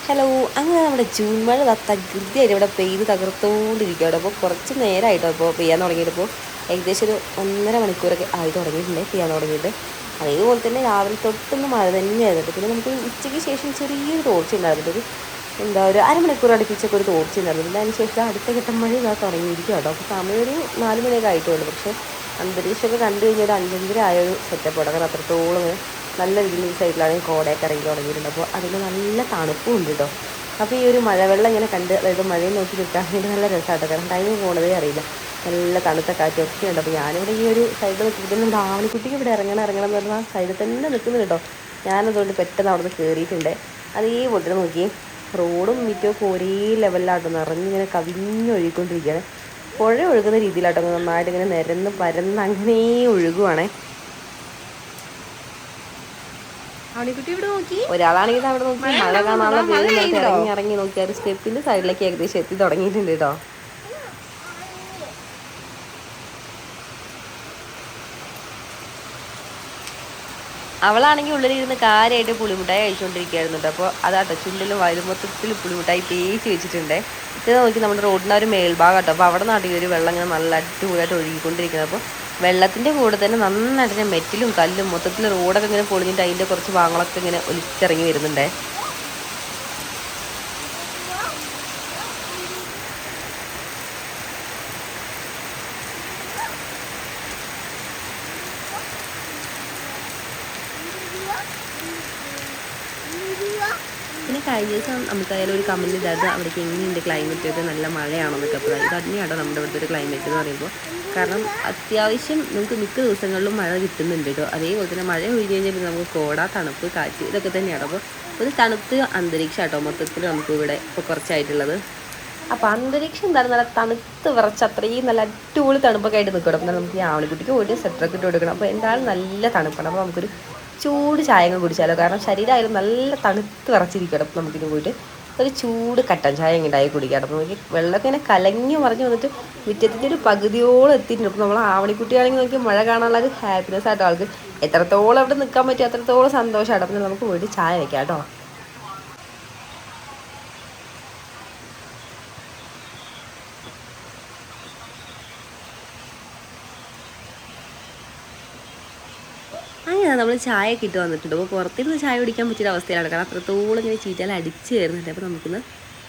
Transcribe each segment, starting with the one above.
Hello, അങ്ങനെ നമ്മുടെ June മഴ തകൃതിയായിട്ട് ഇവിടെ പെയ്ത് തകർത്തുകൊണ്ടിരിക്കുകയാണ്. അപ്പോൾ കുറച്ച് നേരമായിട്ടോ അപ്പോൾ പെയ്യാൻ തുടങ്ങിയിട്ടിപ്പോൾ ഏകദേശം ഒരു 1.5 മണിക്കൂറൊക്കെ ആയി തുടങ്ങിയിട്ടുണ്ട് പെയ്യാൻ തുടങ്ങിയിട്ട്. അതേപോലെ തന്നെ രാവിലെ തൊട്ടൊന്ന് മഴ തന്നെയായിരുന്നു. പിന്നെ നമുക്ക് ഉച്ചയ്ക്ക് ശേഷം ചെറിയൊരു തോർച്ച ഉണ്ടായിരുന്നത്, ഒരു അരമണിക്കൂർ അടുപ്പിച്ചൊക്കെ ഒരു തോർച്ച ഉണ്ടായിരുന്നു. പിന്നെ അതിന് ശേഷം അടുത്ത ഘട്ടം മഴ ഇതാ തുടങ്ങിയിരിക്കും കേട്ടോ. അപ്പോൾ സമയം ഒരു 4 മണിയൊക്കെ ആയിട്ടുള്ളൂ. പക്ഷേ അന്തരീക്ഷമൊക്കെ കണ്ടു കഴിഞ്ഞാൽ ഒരു 5:30 ആയൊരു സെറ്റപ്പ് തുടങ്ങാൻ അത്രത്തോളം നല്ല രീതിയിൽ ഈ സൈഡിലാണെങ്കിൽ കോടയൊക്കെ ഇറങ്ങി തുടങ്ങിയിട്ടുണ്ട്. അപ്പോൾ അതിന് നല്ല തണുപ്പും ഉണ്ട് കേട്ടോ. അപ്പോൾ ഈ ഒരു മഴവെള്ളം ഇങ്ങനെ കണ്ട്, അതായത് മഴയെ നോക്കി നിൽക്കാൻ വേണ്ടി നല്ല രസമാട്ടോ. കാരണം ടൈം പോകുന്നതേ അറിയില്ല. നല്ല തണുത്ത കാറ്റൊക്കെ ഉണ്ട്. അപ്പോൾ ഞാനിവിടെ ഈ ഒരു സൈഡിൽ നിൽക്കുമ്പോൾ നമ്മുടെ ആവണിക്കുട്ടിക്ക് ഇവിടെ ഇറങ്ങണം എന്ന് പറഞ്ഞാൽ ആ സൈഡിൽ തന്നെ നിൽക്കുന്നുണ്ട് കേട്ടോ. ഞാനതുകൊണ്ട് പെട്ടെന്ന് അവിടെ നിന്ന് കയറിയിട്ടുണ്ട്. അതേപോലെ തന്നെ നോക്കി റോഡും മിറ്റമൊക്കെ ഒരേ ലെവലിലാട്ടോ നിറഞ്ഞിങ്ങനെ കവിഞ്ഞൊഴുകിക്കൊണ്ടിരിക്കുകയാണ്. പുഴ ഒഴുകുന്ന രീതിയിലാട്ടോ നന്നായിട്ട് ഇങ്ങനെ നിരന്ന് പരന്ന് അങ്ങനെ ഒഴുകുവാണേ. ഒരാളാണെങ്കിൽ അവിടെ നോക്കി മഴ കാണാനുള്ള പേര് ഇറങ്ങി നോക്കിയാൽ സ്റ്റെപ്പിന്റെ സൈഡിലേക്ക് ഏകദേശം എത്തി തുടങ്ങിയിട്ടുണ്ട് കേട്ടോ. അവളാണെങ്കിൽ ഉള്ളിലിരുന്ന് കാര്യമായിട്ട് പുളിമുട്ടായി കഴിച്ചുകൊണ്ടിരിക്കുകയായിരുന്നു കേട്ടോ. അപ്പോൾ അതാട്ടോ ചുണ്ടിലും വയലും മൊത്തത്തിൽ പുളിമുട്ടായി തേച്ച് വെച്ചിട്ടുണ്ട്. ഇത് നോക്കി നമ്മുടെ റോഡിൻ്റെ ഒരു മേൽഭാഗം കേട്ടോ. അപ്പോൾ അവിടെ നാട്ടിൽ ഒരു വെള്ളം ഇങ്ങനെ നല്ല അടിപൊളിയായിട്ട് ഒഴുകിക്കൊണ്ടിരിക്കുന്നത്. അപ്പോൾ വെള്ളത്തിൻ്റെ കൂടെ തന്നെ നന്നായിട്ട് ഇങ്ങനെ മെറ്റിലും കല്ലും മൊത്തത്തിൽ റോഡൊക്കെ ഇങ്ങനെ പൊളിഞ്ഞിട്ട് അതിൻ്റെ കുറച്ച് ഭാഗങ്ങളൊക്കെ ഇങ്ങനെ ഒലിച്ചിറങ്ങി വരുന്നുണ്ടേ. പിന്നെ കഴിഞ്ഞ ദിവസം നമുക്കായാലും ഒരു കമൻറ്റ് ഇതായത് അവിടേക്ക് എങ്ങനെയുണ്ട് ക്ലൈമറ്റ് ഒക്കെ, നല്ല മഴയാണെന്നൊക്കെ. അപ്പോൾ ഇത് തന്നെയാണോ നമ്മുടെ ഇവിടുത്തെ ഒരു ക്ലൈമറ്റ് എന്ന് പറയുമ്പോൾ. കാരണം അത്യാവശ്യം നമുക്ക് മിക്ക ദിവസങ്ങളിലും മഴ കിട്ടുന്നുണ്ട് കേട്ടോ. അതേപോലെ തന്നെ മഴ ഒഴിഞ്ഞ് കഴിഞ്ഞാൽ പിന്നെ നമുക്ക് കോട, തണുപ്പ്, കാറ്റ് ഇതൊക്കെ തന്നെയാണ്. അപ്പോൾ ഒരു തണുത്ത് അന്തരീക്ഷം കേട്ടോ മൊത്തത്തിൽ നമുക്ക് ഇവിടെ ഇപ്പോൾ കുറച്ചായിട്ടുള്ളത്. അപ്പോൾ അന്തരീക്ഷം എന്താണ് നല്ല തണുത്ത് വിറച്ച് അത്രയും നല്ല അടിപൊളി തണുപ്പൊക്കെ ആയിട്ട് നിൽക്കണം. അപ്പോൾ നമുക്ക് ഈ ആവണിക്കുട്ടിക്ക് പോയിട്ട് സ്വെറ്ററൊക്കെ ഇട്ട് കൊടുക്കണം. അപ്പോൾ എന്തായാലും നല്ല തണുപ്പാണ്. അപ്പോൾ നമുക്കൊരു ചൂട് ചായ കുടിച്ചാലോ. കാരണം ശരീരമായാലും നല്ല തണുത്ത് വിറച്ചിരിക്കണം. അപ്പോൾ നമുക്കിന് പോയിട്ട് ഒരു ചൂട് കട്ടൻ ചായ ഉണ്ടായി കുടിക്കാം. അപ്പോൾ നമുക്ക് വെള്ളമൊക്കെ ഇങ്ങനെ കലങ്ങി മറിഞ്ഞ് വന്നിട്ട് മുറ്റത്തിൻ്റെ ഒരു പകുതിയോളം എത്തിയിട്ടുണ്ട്. അപ്പോൾ നമ്മൾ ആവണിക്കുട്ടിയാണെങ്കിൽ നോക്കി മഴ കാണാനുള്ള ഒരു ഹാപ്പിനെസ് ആട്ടോ ആൾക്ക്. എത്രത്തോളം അവിടെ നിൽക്കാൻ പറ്റും അത്രത്തോളം സന്തോഷമാണ്. അപ്പോൾ നമുക്ക് പോയിട്ട് ചായ വെക്കാം കേട്ടോ. അങ്ങനെ നമ്മൾ ചായയൊക്കെ ഇട്ട് വന്നിട്ടുണ്ട്. അപ്പോൾ പുറത്തിരുന്ന് ചായ കുടിക്കാൻ പറ്റിയ അവസ്ഥയിലാണ്. കാരണം അത്രത്തോളം ഇങ്ങനെ ചീറ്റാൽ അടിച്ച് കയറുന്നുണ്ട്. അപ്പോൾ നമുക്കിന്ന്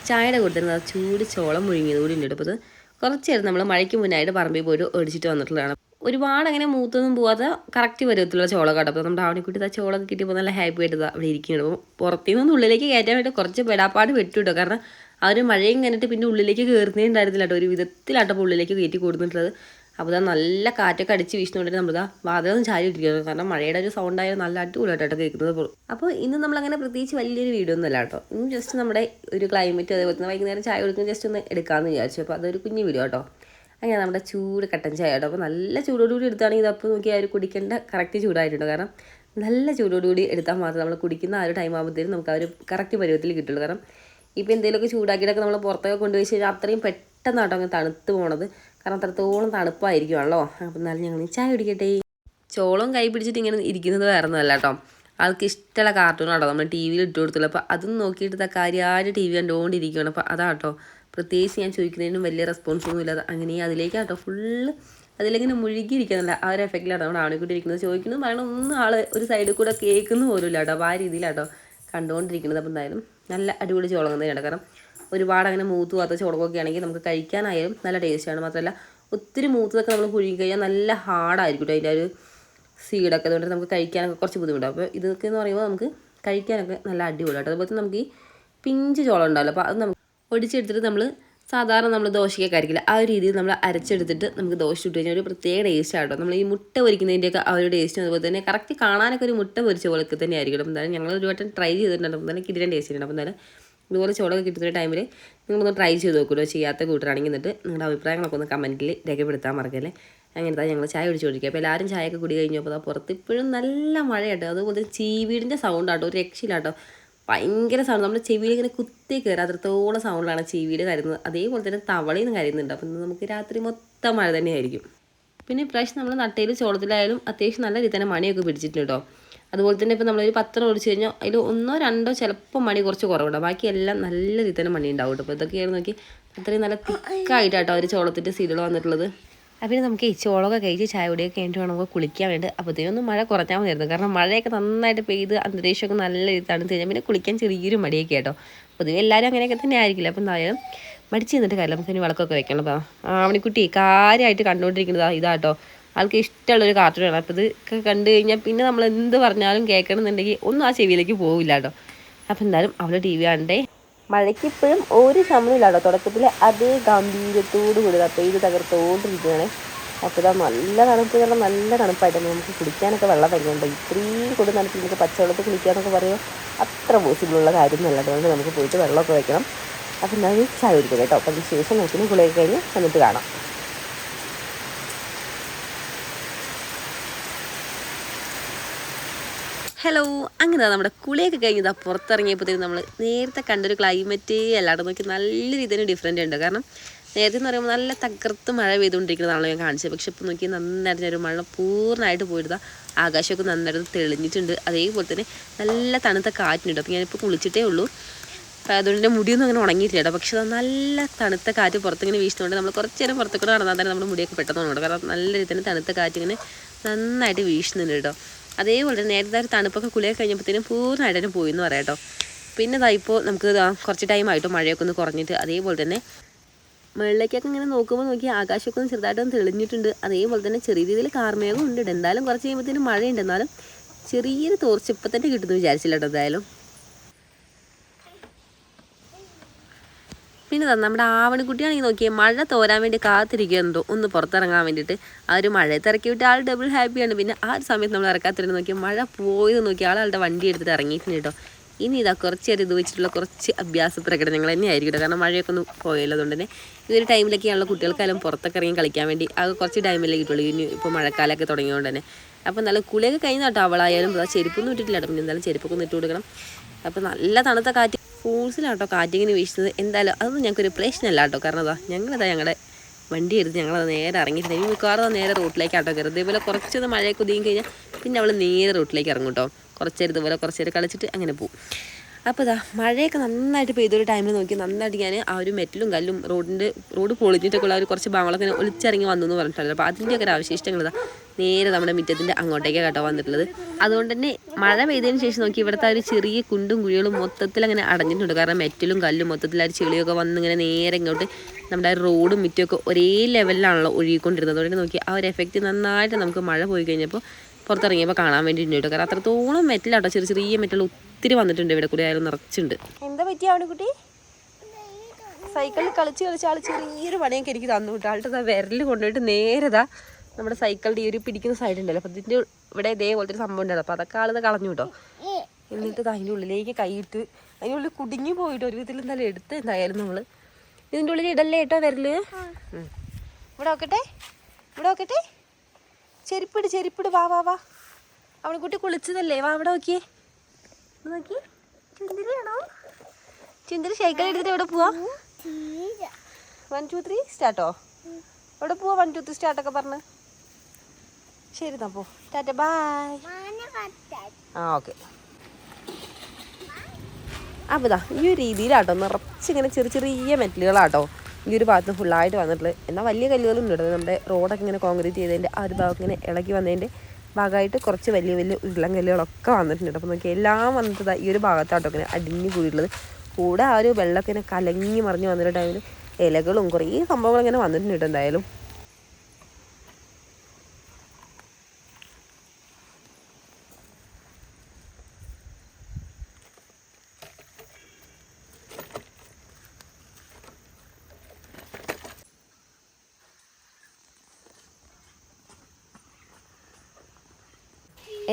ചായയുടെ കൊടുത്തിരുന്നത് ചൂട് ചോളം മുഴുങ്ങിയത് കൂടി ഉണ്ട്. അപ്പോൾ അത് കുറച്ച് നേരം നമ്മൾ മഴയ്ക്ക് മുന്നായിട്ട് പറമ്പിൽ പോയിട്ട് ഒടിച്ചിട്ട് വന്നിട്ടുള്ളതാണ്. ഒരുപാട് അങ്ങനെ മൂത്തൊന്നും പോവാതെ കറക്റ്റ് പരുവത്തിലുള്ള ചോളം കേട്ടോ. അപ്പോൾ നമ്മുടെ ആവണിക്കുട്ടി ആ ചോളൊക്കെ കിട്ടിയപ്പോൾ നല്ല ഹാപ്പി ആയിട്ട് അവിടെ ഇരിക്കുന്നുണ്ട്. അപ്പോൾ പുറത്തുനിന്ന് ഉള്ളിലേക്ക് കയറ്റാൻ വേണ്ടി കുറച്ച് പെടാപ്പാട് വെട്ടു കേട്ടോ. കാരണം ആ ഒരു മഴയും കഴിഞ്ഞിട്ട് പിന്നെ ഉള്ളിലേക്ക് കയറുന്നേ ഉണ്ടായിരുന്നില്ല കേട്ടോ. ഒരു വിധത്തിലാട്ടോ ഉള്ളിലേക്ക് കയറ്റി കൊടുത്തിട്ടുള്ളത്. അപ്പോൾ ഇതാ നല്ല കാറ്റൊക്കെ അടിച്ച് വീശുന്നുണ്ടെങ്കിൽ നമ്മളിതാ വാതിലൊന്നും ചാരി ഇട്ടിരിക്കുന്നത്. കാരണം മഴയുടെ ഒരു സൗണ്ട് ആയാലും നല്ല അടിപൊളിയായിട്ടോ കേൾക്കുന്നത്. അപ്പോൾ ഇന്ന് നമ്മളങ്ങനെ പ്രത്യേകിച്ച് വലിയൊരു വീഡിയോ ഒന്നും അല്ല കേട്ടോ. ഇന്ന് ജസ്റ്റ് നമ്മുടെ ഒരു ക്ലൈമറ്റ്, അതേപോലെ തന്നെ വൈകുന്നേരം ചായ കൊടുക്കുന്ന ജസ്റ്റ് ഒന്ന് എടുക്കാമെന്ന് വിചാരിച്ചു. അപ്പോൾ അതൊരു കുഞ്ഞു വീഡിയോ കേട്ടോ. അങ്ങനെ നമ്മുടെ ചൂട് കട്ടൻ ചായ കേട്ടോ. അപ്പോൾ നല്ല ചൂടോടുകൂടി എടുത്താണെങ്കിൽ ഇതപ്പോൾ നോക്കിയാൽ ഒരു കുടിക്കേണ്ട കറക്റ്റ് ചൂടായിട്ടുണ്ട്. കാരണം നല്ല ചൂടോടുകൂടി എടുത്താൽ മാത്രം നമ്മൾ കുടിക്കുന്ന ആ ഒരു ടൈം ആകുമ്പോഴത്തേനും നമുക്ക് ആ ഒരു കറക്റ്റ് പരുവത്തിൽ കിട്ടുള്ളൂ. കാരണം ഇപ്പോൾ എന്തെങ്കിലുമൊക്കെ ചൂടാക്കിയിട്ടൊക്കെ നമ്മൾ പുറത്തൊക്കെ കൊണ്ടുപോയി കഴിഞ്ഞാൽ അത്രയും പെട്ടെന്നാട്ടോ അങ്ങനെ തണുത്ത് പോണത്. കാരണം അത്രത്തോളം തണുപ്പായിരിക്കുമല്ലോ. അപ്പം എന്നാലും ഞങ്ങൾ ചായ കുടിക്കട്ടെ. ചോളം കൈ പിടിച്ചിട്ട് ഇങ്ങനെ ഇരിക്കുന്നത് വേറെ ഒന്നുമല്ല കേട്ടോ. ആൾക്ക് ഇഷ്ടമുള്ള കാർട്ടൂണാട്ടോ നമ്മൾ ടി വിയിൽ ഇട്ട് കൊടുത്തുള്ളൂ. അപ്പോൾ അതും നോക്കിയിട്ട് കാര്യമായിട്ട് ടി വി കണ്ടുകൊണ്ടിരിക്കുകയാണ്. അപ്പോൾ അതാട്ടോ പ്രത്യേകിച്ച് ഞാൻ ചോദിക്കുന്നതിനും വലിയ റെസ്പോൺസൊന്നും ഇല്ലാതെ അങ്ങനെ അതിലേക്കാട്ടോ ഫുള്ള് അതിലിങ്ങനെ മുഴുകിയിരിക്കുന്നില്ല. ആ ഒരു എഫക്റ്റിലാട്ടോ നമ്മുടെ ആവണിക്കൂട്ടി ചോദിക്കുന്നത് പറയണം ഒന്നും ആൾ ഒരു സൈഡിൽ കൂടെ കേൾക്കുന്നു പോലും ഇല്ല കേട്ടോ. അപ്പോൾ ആ രീതിയിലാട്ടോ കണ്ടുകൊണ്ടിരിക്കുന്നത്. അപ്പോൾ എന്തായാലും നല്ല അടിപൊളി ചോളം തന്നെയാണ്. കാരണം ഒരുപാട് അങ്ങനെ മൂത്ത് പോകാത്ത ചോളമൊക്കെ ആണെങ്കിൽ നമുക്ക് കഴിക്കാനായാലും നല്ല ടേസ്റ്റാണ്. മാത്രമല്ല ഒത്തിരി മൂത്തതൊക്കെ നമ്മൾ പുഴുങ്ങി കഴിഞ്ഞാൽ നല്ല ഹാർഡായിരിക്കും കേട്ടോ അതിൻ്റെ ഒരു സീഡൊക്കെ. അതുകൊണ്ട് നമുക്ക് കഴിക്കാനൊക്കെ കുറച്ച് ബുദ്ധിമുട്ടാണ്. അപ്പോൾ ഇതൊക്കെ എന്ന് പറയുമ്പോൾ നമുക്ക് കഴിക്കാനൊക്കെ നല്ല അടിപൊളിയാട്ടോ. അതുപോലെ തന്നെ നമുക്ക് ഈ പിഞ്ച് ചോളം ഉണ്ടാവില്ല. അപ്പോൾ അത് നമുക്ക് ഒടിച്ചെടുത്തിട്ട് നമ്മൾ സാധാരണ നമ്മൾ ദോശയൊക്കെ അരിക്കില്ല ആ ഒരു രീതിയിൽ നമ്മൾ അരച്ചെടുത്തിട്ട് നമുക്ക് ദോശ ഇട്ട് കഴിഞ്ഞാൽ ഒരു പ്രത്യേക ടേസ്റ്റ് ആട്ടോ. നമ്മൾ ഈ മുട്ട പൊരിക്കുന്നതിൻ്റെയൊക്കെ ആ ഒരു ടേസ്റ്റും അതുപോലെ തന്നെ കറക്റ്റ് കാണാനൊക്കെ ഒരു മുട്ട പൊരിച്ച പോലൊക്കെ തന്നെ ആയിരിക്കും. അപ്പോൾ എന്തായാലും ഞങ്ങൾ ഒരു വട്ടം ട്രൈ ചെയ്തിട്ടുണ്ട്. അപ്പോൾ തന്നെ കിടിലൻ ടേസ്റ്റ് ഉണ്ട്. അപ്പോൾ എന്തായാലും ഇതുപോലെ ചോളൊക്കെ കിട്ടുന്ന ടൈമിൽ നിങ്ങളൊന്ന് ട്രൈ ചെയ്ത് നോക്കുമല്ലോ. ചെയ്യാത്ത കൂട്ടറാണെങ്കിൽ എന്നിട്ട് നിങ്ങളുടെ അഭിപ്രായങ്ങളൊക്കെ ഒന്ന് കമൻറ്റിൽ രേഖപ്പെടുത്താൻ മറക്കല്ലേ. അങ്ങനത്തെ ഞങ്ങൾ ചായ കുടിച്ചുകൊണ്ടിരിക്കുക. അപ്പോൾ എല്ലാവരും ചായയൊക്കെ കുടി കഴിഞ്ഞപ്പോൾ പുറത്ത് ഇപ്പോഴും നല്ല മഴയാട്ടോ. അതുപോലെ ചീവീടിൻ്റെ സൗണ്ടാട്ടോ, ഒരു രക്ഷയിലാട്ടോ. ഭയങ്കര സൗണ്ട്, നമ്മുടെ ചെവിയിൽ ഇങ്ങനെ കുത്തി കയറുക അത്രത്തോളം സൗണ്ടിലാണ് ചീവീട് കരുതുന്നത്. അതേപോലെ തന്നെ തവളയിൽ നിന്ന് കരുതുന്നുണ്ട്. അപ്പം നമുക്ക് രാത്രി മൊത്തം മഴ തന്നെയായിരിക്കും. പിന്നെ ഇപ്രാവശ്യം നമ്മൾ നട്ടയിൽ ചോളത്തിലായാലും അത്യാവശ്യം നല്ല രീതിയിൽ തന്നെ മണിയൊക്കെ പിടിച്ചിട്ടുണ്ട് കേട്ടോ. അതുപോലെ തന്നെ ഇപ്പോൾ നമ്മളൊരു 10 ഓടിച്ച് കഴിഞ്ഞാൽ അതിൽ 1 2 ചിലപ്പോൾ മണി കുറച്ച് കുറവുണ്ടാവും, ബാക്കിയെല്ലാം നല്ല രീതിയിൽ തന്നെ മണി ഉണ്ടാവും കേട്ടോ. അപ്പോൾ ഇതൊക്കെയാണ് നോക്കി അത്രയും നല്ല തിക്കായിട്ടാട്ടോ അവർ ചോളത്തിൻ്റെ സീഡുകൾ വന്നിട്ടുള്ളത്. അപ്പോൾ നമുക്ക് ഈ ചോളമൊക്കെ കഴിച്ച് ചായ കുടിയൊക്കെ കഴിഞ്ഞിട്ട് വേണം നമുക്ക് കുളിക്കാൻ വേണ്ടി. അപ്പോഴത്തേക്കൊന്നും മഴ കുറഞ്ഞാൽ മതിയായിരുന്നു, കാരണം മഴയൊക്കെ നന്നായിട്ട് പെയ്ത് അന്തരീക്ഷമൊക്കെ നല്ല രീതിയിൽ തണുത്ത് കഴിഞ്ഞാൽ പിന്നെ കുളിക്കാൻ ചെറിയൊരു മടിയൊക്കെ കേട്ടോ. പൊതുവെ എല്ലാവരും അങ്ങനെയൊക്കെ തന്നെ ആയിരിക്കില്ല. അപ്പോൾ എന്തായാലും മടിച്ച് നിന്നിട്ട് കാര്യം നമുക്ക് ഇനി വിളക്കൊക്കെ വെക്കണം. അപ്പോൾ ആവണിക്കുട്ടി കാര്യമായിട്ട് കണ്ടുകൊണ്ടിരിക്കുന്നത് ഇതാട്ടോ, ആൾക്ക് ഇഷ്ടമുള്ളൊരു കാർട്ടൂണാണ്. അപ്പോൾ ഇത് കണ്ടു കഴിഞ്ഞാൽ പിന്നെ നമ്മൾ എന്ത് പറഞ്ഞാലും കേൾക്കണമെന്നുണ്ടെങ്കിൽ ഒന്നും ആ ചെവിയിലേക്ക് പോകില്ല കേട്ടോ. അപ്പോൾ എന്തായാലും അവൾ ടി വി കാണണ്ടേ. മഴയ്ക്ക് ഇപ്പോഴും ഒരു ശമനമില്ല കേട്ടോ, തുടക്കത്തിൽ അതേ ഗംഭീരത്തോട് കൂടി പെയ്ത് തകർത്തോണ്ടിരിക്കുകയാണ്. അപ്പോൾ ഇതാ നല്ല തണുപ്പ്, കാരണം നല്ല തണുപ്പായിട്ട് നമുക്ക് കുടിക്കാനൊക്കെ വെള്ളം വരുന്നുണ്ട്. ഇത്രയും കൂടി തണുപ്പ് നമുക്ക് പച്ചവെള്ളത്തിൽ കുളിക്കാനൊക്കെ പറയുമ്പോൾ അത്ര പോസിബിളുള്ള കാര്യമൊന്നുമല്ല. അതുകൊണ്ട് നമുക്ക് പോയിട്ട് വെള്ളമൊക്കെ വയ്ക്കണം. അപ്പോൾ എന്തായാലും ചായ കുടിക്കുക കേട്ടോ. അപ്പോൾ അതിന് ശേഷം നമുക്ക് കുളിയൊക്കെ കഴിഞ്ഞ് എന്നിട്ട് കാണാം. ഹലോ, അങ്ങനെ നമ്മുടെ കുളിയൊക്കെ കഴിഞ്ഞതാ പുറത്തിറങ്ങിയപ്പോഴത്തേക്കും നമ്മൾ നേരത്തെ കണ്ടൊരു ക്ലൈമറ്റേ അല്ലാണ്ട് നോക്കി നല്ല രീതിയിൽ ഡിഫറെൻ്റ് ഉണ്ട്. കാരണം നേരത്തെ എന്ന് പറയുമ്പോൾ നല്ല തകർത്ത് മഴ പെയ്തുകൊണ്ടിരിക്കുന്നതാണല്ലോ ഞാൻ കാണിച്ചത്. പക്ഷെ ഇപ്പോൾ നോക്കി നന്നായിട്ട് ഒരു മഴ പൂർണ്ണമായിട്ട് പോയിരുന്ന ആകാശമൊക്കെ നന്നായിട്ട് തെളിഞ്ഞിട്ടുണ്ട്. അതേപോലെ തന്നെ നല്ല തണുത്ത കാറ്റുണ്ട്. അപ്പോൾ ഞാനിപ്പോൾ കുളിച്ചിട്ടേ ഉള്ളൂ. അപ്പോൾ അതുകൊണ്ട് എൻ്റെ മുടിയൊന്നും അങ്ങനെ ഉണങ്ങിയിട്ടില്ല കേട്ടോ. പക്ഷെ നല്ല തണുത്ത കാറ്റ് പുറത്തിങ്ങനെ വീശുന്നുണ്ട്. നമ്മൾ കുറച്ച് നേരം പുറത്തേക്കൂടെ നടന്നാൽ തന്നെ നമ്മുടെ മുടിയൊക്കെ പെട്ടെന്ന് ഉണങ്ങും. കാരണം നല്ല രീതിയിൽ തന്നെ തണുത്ത കാറ്റിങ്ങനെ നന്നായിട്ട് വീശുന്നുണ്ട് കേട്ടോ. അതേപോലെ തന്നെ നേരത്തെ ഒരു തണുപ്പൊക്കെ കുളിയൊക്കെ കഴിഞ്ഞപ്പോഴത്തേനും പൂർണ്ണമായിട്ട് തന്നെ പോയി എന്ന് പറയാം കേട്ടോ. പിന്നെ ഇപ്പോൾ നമുക്ക് കുറച്ച് ടൈമായിട്ട് മഴയൊക്കെ ഒന്ന് കുറഞ്ഞിട്ട് അതേപോലെ തന്നെ മുകളിലേക്കൊക്കെ ഇങ്ങനെ നോക്കി ആകാശമൊക്കെ ഒന്ന് ചെറുതായിട്ടൊന്ന് തെളിഞ്ഞിട്ടുണ്ട്. അതേപോലെ തന്നെ ചെറിയ രീതിയിൽ കാർമേഘം ഉണ്ട്. എന്തായാലും കുറച്ച് കഴിയുമ്പോഴത്തേനും മഴയുണ്ട്. എന്നാലും ചെറിയൊരു തോർച്ച ഇപ്പം തന്നെ കിട്ടുമെന്ന് വിചാരിച്ചില്ല കേട്ടോ. എന്തായാലും പിന്നെ നമ്മുടെ ആവണിക്കുട്ടിയാണെങ്കിൽ നോക്കിയാൽ മഴ തോരാൻ വേണ്ടി കാത്തിരിക്കുന്നുണ്ടോ ഒന്ന് പുറത്തിറങ്ങാൻ വേണ്ടിയിട്ട്. ആ ഒരു മഴയത്ത് ഇറക്കി വിട്ട് ആൾ ഡബിൾ ഹാപ്പിയാണ്. പിന്നെ ആ ഒരു സമയത്ത് നമ്മൾ ഇറക്കാത്തിരുന്ന് നോക്കിയാൽ മഴ പോയത് നോക്കി ആളുടെ വണ്ടി എടുത്തിട്ട് ഇറങ്ങിയിട്ടുണ്ട് കേട്ടോ. ഇനി ഇതാ കുറച്ച് നേരം ഇത് വെച്ചിട്ടുള്ള കുറച്ച് അഭ്യാസ പ്രകടനങ്ങൾ തന്നെ ആയിരിക്കും. കാരണം മഴയൊക്കെ ഒന്ന് പോയല്ലോ. അതുകൊണ്ട് തന്നെ ഈ ഒരു ടൈമിലൊക്കെയാണല്ലോ കുട്ടികൾക്കായാലും പുറത്തൊക്കെ ഇറങ്ങി കളിക്കാൻ വേണ്ടി അത് കുറച്ച് ടൈമിലേ കിട്ടുള്ളൂ. ഇനി ഇപ്പോൾ മഴക്കാലമൊക്കെ തുടങ്ങിയതുകൊണ്ട് തന്നെ. അപ്പോൾ നല്ല കുളിയൊക്കെ കഴിഞ്ഞ കേട്ടോ. അവളായാലും ചെരുപ്പൊന്നും ഇട്ടിട്ടില്ല കേട്ടോ. പിന്നെ എന്തായാലും ചെരുപ്പൊക്കെ ഒന്ന് ഇട്ട് കൊടുക്കണം. അപ്പോൾ നല്ല തണുത്ത കാറ്റ് ഫോഴ്സിലാട്ടോ കാറ്റിങ്ങനെ വീശുന്നത്. എന്തായാലും അതൊന്നും ഞങ്ങൾക്കൊരു പ്രശ്നമല്ല കേട്ടോ. കാരണം ഞങ്ങളുടെ വണ്ടി എടുത്ത് ഞങ്ങളത് നേരെ ഇറങ്ങിയിട്ടുണ്ട്. ഇനി മിക്കവാറും നേരെ റോട്ടിലേക്കാട്ടോ കയറും. ഇതേപോലെ കുറച്ചൊന്ന് മഴയൊക്കെ ഒതുങ്ങി കഴിഞ്ഞാൽ പിന്നെ അവൾ നേരെ റോട്ടിലേക്ക് ഇറങ്ങും കേട്ടോ. ഇതുപോലെ കുറച്ച് നേരം കളിച്ചിട്ട് അങ്ങനെ പോകും. അപ്പോൾ മഴയൊക്കെ നന്നായിട്ട് പെയ്തൊരു ടൈമിൽ നോക്കി നന്നായിട്ട് ഞാൻ ആ ഒരു മെറ്റലും കല്ലും റോഡ് പൊളിഞ്ഞിട്ടൊക്കെ ഉള്ള ഒരു കുറച്ച് ഭാഗങ്ങളൊക്കെ ഒളിച്ചിറങ്ങി വന്നു എന്ന് പറഞ്ഞിട്ടുണ്ടല്ലോ. അപ്പോൾ അതിൻ്റെയൊക്കെ ഒരു അവശിഷ്ടങ്ങൾ നേരെ നമ്മുടെ മുറ്റത്തിൻ്റെ അങ്ങോട്ടേക്കാണ് കേട്ടോ വന്നിട്ടുള്ളത്. അതുകൊണ്ട് തന്നെ മഴ പെയ്തതിന് ശേഷം നോക്കി ഇവിടുത്തെ ഒരു ചെറിയ കുണ്ടും കുഴികളും മൊത്തത്തിൽ അങ്ങനെ അടഞ്ഞിട്ടുണ്ട്. കാരണം മെറ്റലും കല്ലും മൊത്തത്തിൽ ആ ഒരു ചെളിയൊക്കെ വന്ന് ഇങ്ങനെ നേരെ ഇങ്ങോട്ട് നമ്മുടെ റോഡും മുറ്റമൊക്കെ ഒരേ ലെവലിലാണല്ലോ ഒഴുകിക്കൊണ്ടിരുന്നത്. അതുകൊണ്ട് നോക്കി ആ ഒരു എഫക്റ്റ് നന്നായിട്ട് നമുക്ക് മഴ പോയി കഴിഞ്ഞപ്പോൾ പുറത്തിറങ്ങിയപ്പോൾ കാണാൻ വേണ്ടിയിട്ടുണ്ട് കേട്ടോ. കാരണം അത്രത്തോളം മെറ്റലാട്ടോ, ചെറിയ മെറ്റൽ ഒത്തിരി വന്നിട്ടുണ്ട്. ഇവിടെ കൂടെ ആയാലും നിറച്ചുണ്ട്. എന്താ പറ്റിയ അവിടെ കുട്ടി? സൈക്കിളിൽ കളിച്ച് ആൾ ചെറിയൊരു പണിയൊക്കെ എനിക്ക് തന്നു വിട്ടു. ആളുടെ വിരൽ കൊണ്ടുപോയിട്ട് നേരെതാ നമ്മുടെ സൈക്കിളിൻ്റെ ഈ ഒരു പിടിക്കുന്ന സൈഡ് ഉണ്ടല്ലോ, അപ്പോൾ ഇതിൻ്റെ ഇവിടെ ഇതേപോലത്തെ ഒരു സംഭവം ഉണ്ടായിരുന്നു. അപ്പോൾ അതൊക്കെ ആളത് കളഞ്ഞു കേട്ടോ. എന്നിട്ട് അതിൻ്റെ ഉള്ളിലേക്ക് കൈയിട്ട് അതിൻ്റെ ഉള്ളിൽ കുടുങ്ങി പോയിട്ട് ഒരു വിധത്തിൽ എന്തായാലും എടുത്ത് എന്തായാലും നമ്മൾ ഇതിൻ്റെ ഉള്ളിൽ ഇടല്ലേ കേട്ടോ വിരൽ. ഇവിടെ നോക്കട്ടെ ചെരുപ്പിട് വാ അവളെ കുട്ടി കുളിച്ചതല്ലേ. വാ ഇവിടെ നോക്കി ചുന്തിരിയാണോ? ചുന്തിരി സൈക്കിൾ എടുത്തിട്ട് എവിടെ പോവാ? 1 2 3 സ്റ്റാർട്ടോ. എവിടെ പോവാ? 1 2 3 സ്റ്റാർട്ടൊക്കെ പറഞ്ഞ്. ശരി എന്നാ പോ. ടാറ്റ ബൈ. ഓക്കെ. അപ്പോൾ ഈ ഒരു രീതിയിലാട്ടോ നിറച്ചിങ്ങനെ ചെറിയ മെറ്റലുകളാട്ടോ ഈ ഒരു ഭാഗത്ത് ഫുള്ളായിട്ട് വന്നിട്ടുള്ളത്. എന്നാൽ വലിയ കല്ലുകളും ഉണ്ട്. നമ്മുടെ റോഡൊക്കെ ഇങ്ങനെ കോൺക്രീറ്റ് ചെയ്തതിൻ്റെ ആ ഒരു ഭാഗം ഇങ്ങനെ ഇളകി വന്നതിൻ്റെ ഭാഗമായിട്ട് കുറച്ച് വലിയ ഉരുളൻ കല്ലുകളൊക്കെ വന്നിട്ടുണ്ട്. അപ്പോൾ നോക്കി എല്ലാം വന്നിട്ട് ഈ ഒരു ഭാഗത്താട്ടോ ഇങ്ങനെ അടിഞ്ഞു കൂടിയിട്ടുള്ളത്. കൂടെ ആ ഒരു വെള്ളമൊക്കെ ഇങ്ങനെ കലങ്ങി മറിഞ്ഞ് വന്നിട്ട് ടൈമിൽ ഇലകളും കുറേ സംഭവങ്ങൾ ഇങ്ങനെ വന്നിട്ടുണ്ട്.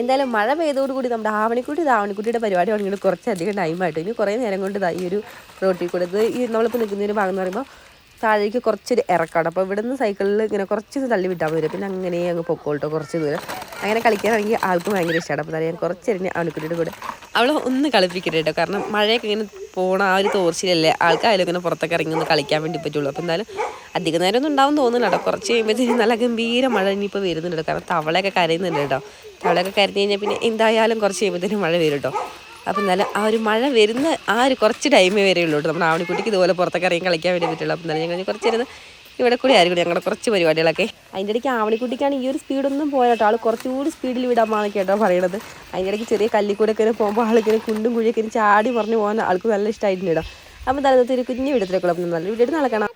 എന്തായാലും മഴ പെയ്തോടുകൂടി നമ്മുടെ ആവണിക്കുട്ടിയുടെ പരിപാടി തുടങ്ങിയിട്ട് കുറച്ചധികം ടൈമായിട്ട് ഇനി കുറേ നേരം കൊണ്ട് ഈ ഒരു റോട്ടിൽ കൂടെ നമ്മളിപ്പോൾ നിൽക്കുന്ന ഒരു ഭാഗം എന്ന് പറയുമ്പോൾ താഴേക്ക് കുറച്ചൊരു ഇറക്കാണ്. അപ്പോൾ ഇവിടെ നിന്ന് സൈക്കിളിൽ ഇങ്ങനെ കുറച്ച് തള്ളി വിട്ടാൽ വരും. പിന്നെ അങ്ങനെ അങ്ങ് പൊക്കോട്ടോ കുറച്ച് ദൂരം. അങ്ങനെ കളിക്കാനാണെങ്കിൽ ആൾക്കും ഭയങ്കര ഇഷ്ടമാണ്. അപ്പോൾ ഞാൻ കുറച്ചെറിഞ്ഞ് ആവണിക്കുട്ടിയുടെ കൂടെ അവളെ ഒന്ന് കളിപ്പിക്കട്ടെ കേട്ടോ. കാരണം മഴയൊക്കെ ഇങ്ങനെ പോണ ആ ഒരു തോർച്ചിലല്ലേ ആൾക്കായാലും ഇങ്ങനെ പുറത്തൊക്കെ ഇറങ്ങി ഒന്ന് കളിക്കാൻ വേണ്ടി പറ്റുള്ളൂ. അപ്പോൾ എന്തായാലും അധിക നേരം ഒന്നും ഉണ്ടാവും തോന്നുന്നു കേട്ടോ. കുറച്ച് കഴിയുമ്പോഴത്തേക്കും നല്ല ഗംഭീര മഴ ഇനിയിപ്പോൾ വരുന്നുണ്ട്. കാരണം തവളയൊക്കെ കരയുന്നുണ്ട് കേട്ടോ. അവിടെയൊക്കെ കരുതി കഴിഞ്ഞാൽ പിന്നെ എന്തായാലും കുറച്ച് കഴിയുമ്പോഴത്തേനും മഴ വരും കേട്ടോ. അപ്പം എന്നാലും ആ ഒരു മഴ വരുന്ന ആ ഒരു കുറച്ച് ടൈമേ വരെ ഉള്ളൂ കേട്ടോ. നമ്മുടെ ആവണിക്കുട്ടിക്ക് ഇതുപോലെ പുറത്തൊക്കെ ഇറങ്ങി കളിക്കാൻ വേണ്ടി പറ്റുള്ളൂ. അപ്പം എന്നാലും ഞങ്ങൾ കുറച്ച് നേരം ഇവിടെ കൂടി ആയിരിക്കും ഞങ്ങളുടെ കുറച്ച് പരിപാടികളൊക്കെ. അതിൻ്റെ ഇടയ്ക്ക് ആവണിക്കുട്ടിക്കാണ് ഈ ഒരു സ്പീഡൊന്നും പോയാട്ടോ, ആൾ കുറച്ചുകൂടി സ്പീഡിൽ വിടാമെന്നാണ് കേട്ടോ പറയണത്. അതിൻ്റെ ഇടയ്ക്ക് ചെറിയ കല്ലിക്കൂടെയൊക്കെ പോകുമ്പോൾ ആൾക്കിങ്ങനെ കുണ്ടും കുഴിയൊക്കെ ചാടി പറഞ്ഞു പോകാൻ ആൾക്ക് നല്ല ഇഷ്ടമായിട്ടുണ്ട് കേട്ടോ. അപ്പം തലേന്നത്തെ ഒരു കുഞ്ഞു വീഡിയോത്തിലേക്കുള്ള നല്ല വീഡിയോ നാളെ കാണാം.